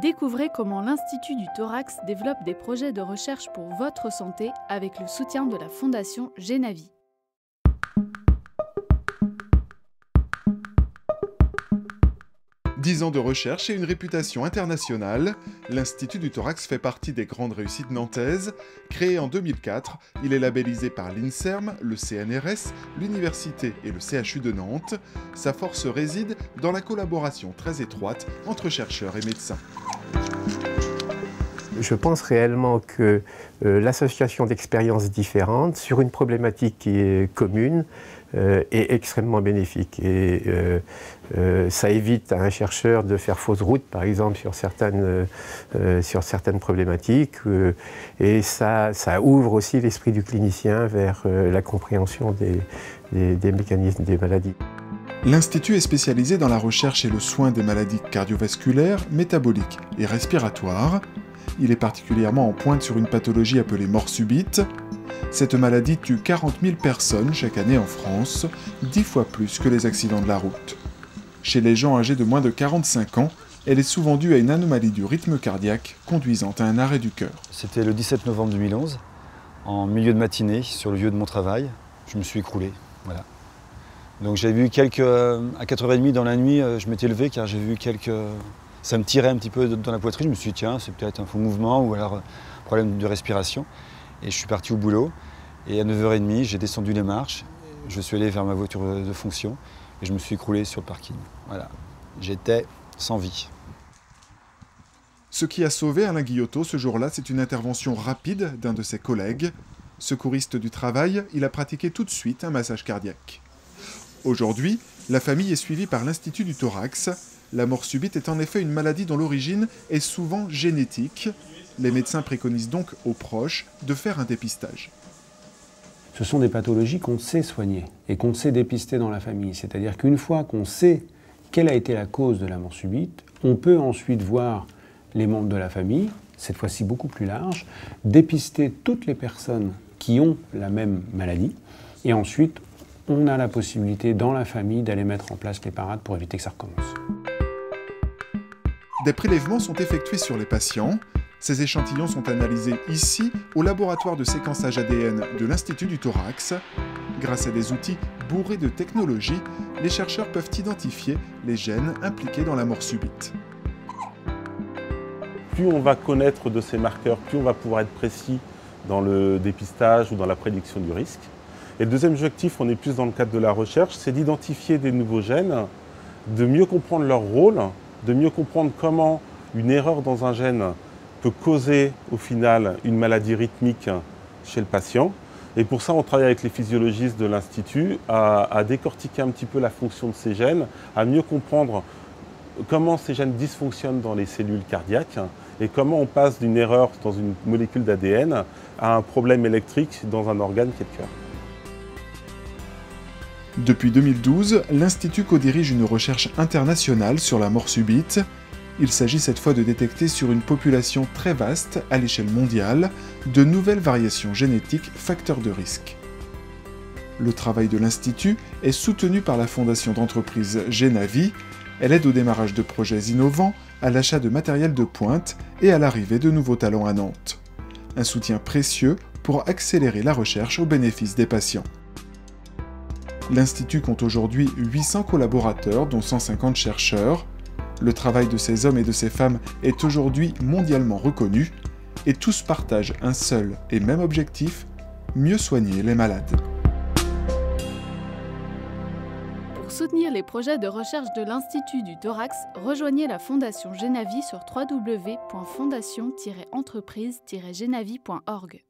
Découvrez comment l'Institut du Thorax développe des projets de recherche pour votre santé avec le soutien de la Fondation Genavi. Dix ans de recherche et une réputation internationale, l'Institut du Thorax fait partie des grandes réussites nantaises. Créé en 2004, il est labellisé par l'INSERM, le CNRS, l'Université et le CHU de Nantes. Sa force réside dans la collaboration très étroite entre chercheurs et médecins. Je pense réellement que l'association d'expériences différentes sur une problématique qui est commune est extrêmement bénéfique. Et ça évite à un chercheur de faire fausse route, par exemple, sur certaines problématiques. Et ça ouvre aussi l'esprit du clinicien vers la compréhension des mécanismes des maladies. L'Institut est spécialisé dans la recherche et le soin des maladies cardiovasculaires, métaboliques et respiratoires. Il est particulièrement en pointe sur une pathologie appelée mort subite. Cette maladie tue 40 000 personnes chaque année en France, 10 fois plus que les accidents de la route. Chez les gens âgés de moins de 45 ans, elle est souvent due à une anomalie du rythme cardiaque conduisant à un arrêt du cœur. C'était le 17 novembre 2011, en milieu de matinée, sur le lieu de mon travail. Je me suis écroulé, voilà. Donc j'ai vu à 4h30 dans la nuit, je m'étais levé car j'ai vu ça me tirait un petit peu dans la poitrine. Je me suis dit tiens, c'est peut-être un faux mouvement ou alors problème de respiration. Et je suis parti au boulot et à 9h30, j'ai descendu les marches, je suis allé vers ma voiture de fonction et je me suis écroulé sur le parking. Voilà, j'étais sans vie. Ce qui a sauvé Alain Guillotot ce jour-là, c'est une intervention rapide d'un de ses collègues. Secouriste du travail, il a pratiqué tout de suite un massage cardiaque. Aujourd'hui, la famille est suivie par l'Institut du Thorax. La mort subite est en effet une maladie dont l'origine est souvent génétique. Les médecins préconisent donc aux proches de faire un dépistage. Ce sont des pathologies qu'on sait soigner et qu'on sait dépister dans la famille. C'est-à-dire qu'une fois qu'on sait quelle a été la cause de la mort subite, on peut ensuite voir les membres de la famille, cette fois-ci beaucoup plus large, dépister toutes les personnes qui ont la même maladie et ensuite on a la possibilité dans la famille d'aller mettre en place les parades pour éviter que ça recommence. Des prélèvements sont effectués sur les patients. Ces échantillons sont analysés ici, au laboratoire de séquençage ADN de l'Institut du Thorax. Grâce à des outils bourrés de technologie, les chercheurs peuvent identifier les gènes impliqués dans la mort subite. Plus on va connaître de ces marqueurs, plus on va pouvoir être précis dans le dépistage ou dans la prédiction du risque. Et le deuxième objectif, on est plus dans le cadre de la recherche, c'est d'identifier des nouveaux gènes, de mieux comprendre leur rôle, de mieux comprendre comment une erreur dans un gène peut causer au final une maladie rythmique chez le patient. Et pour ça, on travaille avec les physiologistes de l'Institut à décortiquer un petit peu la fonction de ces gènes, à mieux comprendre comment ces gènes dysfonctionnent dans les cellules cardiaques et comment on passe d'une erreur dans une molécule d'ADN à un problème électrique dans un organe qui est le cœur. Depuis 2012, l'Institut co-dirige une recherche internationale sur la mort subite. Il s'agit cette fois de détecter sur une population très vaste, à l'échelle mondiale, de nouvelles variations génétiques facteurs de risque. Le travail de l'Institut est soutenu par la fondation d'entreprise Genavi. Elle aide au démarrage de projets innovants, à l'achat de matériel de pointe et à l'arrivée de nouveaux talents à Nantes. Un soutien précieux pour accélérer la recherche au bénéfice des patients. L'Institut compte aujourd'hui 800 collaborateurs, dont 150 chercheurs. Le travail de ces hommes et de ces femmes est aujourd'hui mondialement reconnu, et tous partagent un seul et même objectif, mieux soigner les malades. Pour soutenir les projets de recherche de l'Institut du Thorax, rejoignez la Fondation Genavi sur www.fondation-entreprise-genavi.org.